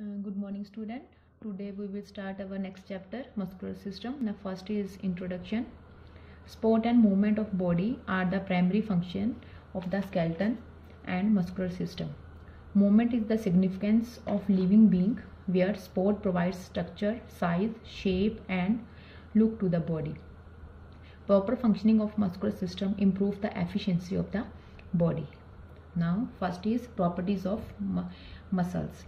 Good morning, student. Today we will start our next chapter, muscular system. The first is introduction. Sport and movement of body are the primary function of the skeleton and muscular system. Movement is the significance of living being, where sport provides structure, size, shape and look to the body. Proper functioning of muscular system improves the efficiency of the body. Now first is properties of muscles.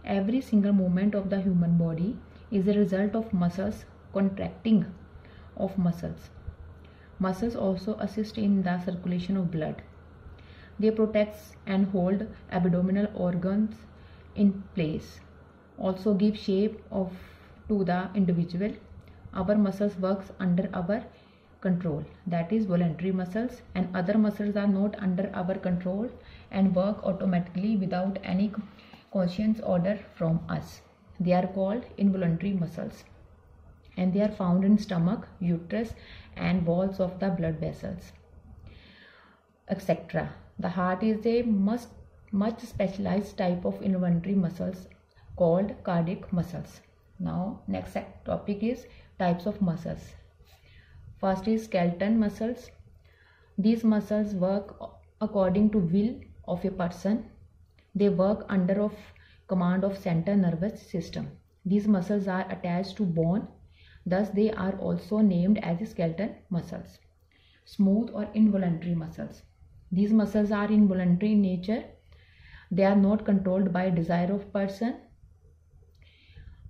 Every single movement of the human body is a result of muscles contracting of muscles. Muscles also assist in the circulation of blood. They protect and hold abdominal organs in place. Also give shape to the individual. Our muscles works under our control, that is voluntary muscles, and other muscles are not under our control and work automatically without any conscious order from us. They are called involuntary muscles, and they are found in stomach, uterus and walls of the blood vessels, etc. The heart is a much specialized type of involuntary muscles called cardiac muscles. Now next topic is types of muscles. First is skeleton muscles. These muscles work according to will of a person. They work under of command of central nervous system. These muscles are attached to bone, thus they are also named as skeleton muscles. Smooth or involuntary muscles. These muscles are involuntary in nature. They are not controlled by desire of person.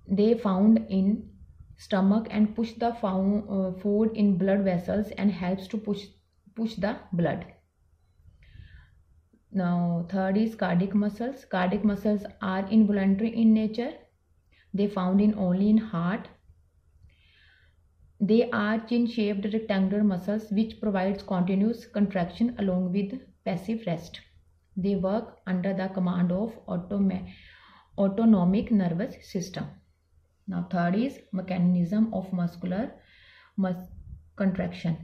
They found in stomach and push the food in blood vessels and helps to push the blood. Now third is cardiac muscles. Cardiac muscles are involuntary in nature. They found only in heart. They are chin-shaped rectangular muscles which provides continuous contraction along with passive rest. They work under the command of autonomic nervous system. Now third is mechanism of muscular contraction.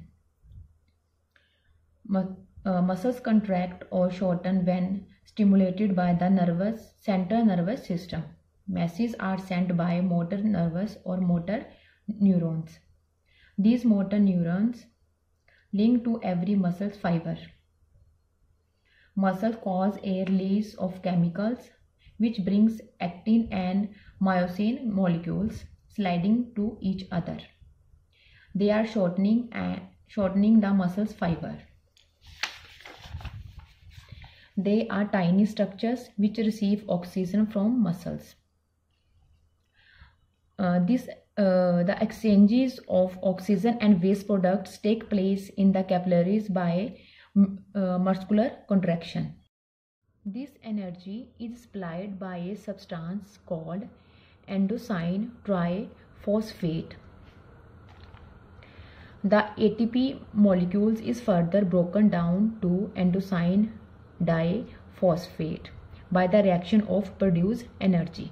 Muscles contract or shorten when stimulated by the central nervous system. Messages are sent by motor nervous or motor neurons. These motor neurons link to every muscle fiber. Muscles cause a release of chemicals which brings actin and myosin molecules sliding to each other. They are shortening the muscle's fiber. They are tiny structures which receive oxygen from muscles. The exchanges of oxygen and waste products take place in the capillaries by muscular contraction. This energy is supplied by a substance called adenosine triphosphate. The ATP molecules is further broken down to adenosine diphosphate by the reaction of produced energy.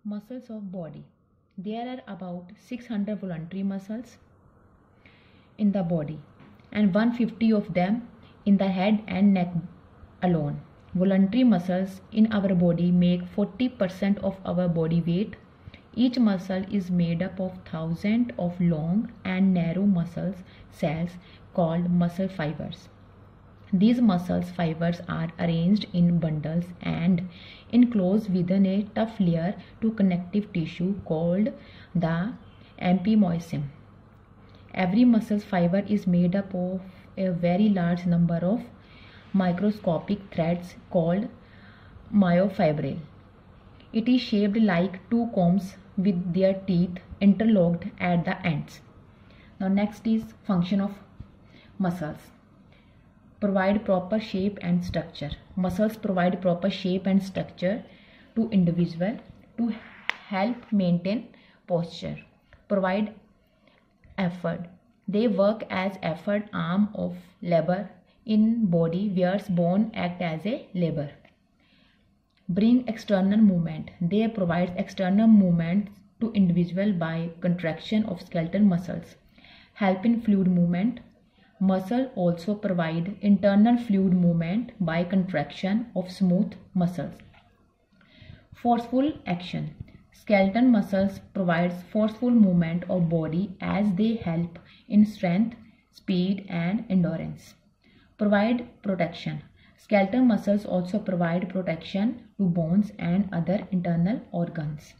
Muscles of body. There are about 600 voluntary muscles in the body and 150 of them in the head and neck alone. Voluntary muscles in our body make 40% of our body weight. Each muscle is made up of thousands of long and narrow muscle cells called muscle fibers. These muscle fibers are arranged in bundles and enclosed within a tough layer to connective tissue called the epimysium. Every muscle fiber is made up of a very large number of microscopic threads called myofibril. It is shaped like two combs with their teeth interlocked at the ends. Now next is function of muscles. Provide proper shape and structure. Muscles provide proper shape and structure to individual to help maintain posture. Provide effort. They work as effort arm of labor in body where bone act as a lever. Bring external movement. They provide external movement to individual by contraction of skeletal muscles. Help in fluid movement. Muscle also provide internal fluid movement by contraction of smooth muscles. Forceful action. Skeletal muscles provides forceful movement of body as they help in strength, speed and endurance. Provide protection. Skeletal muscles also provide protection to bones and other internal organs.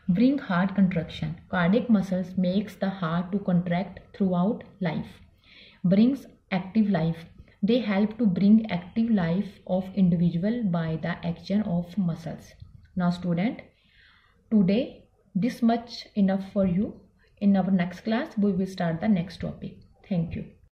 Bring heart contraction. Cardiac muscles makes the heart to contract throughout life. Brings active life. They help to bring active life of individual by the action of muscles. Now student, today this much enough for you. In our next class we will start the next topic. Thank you.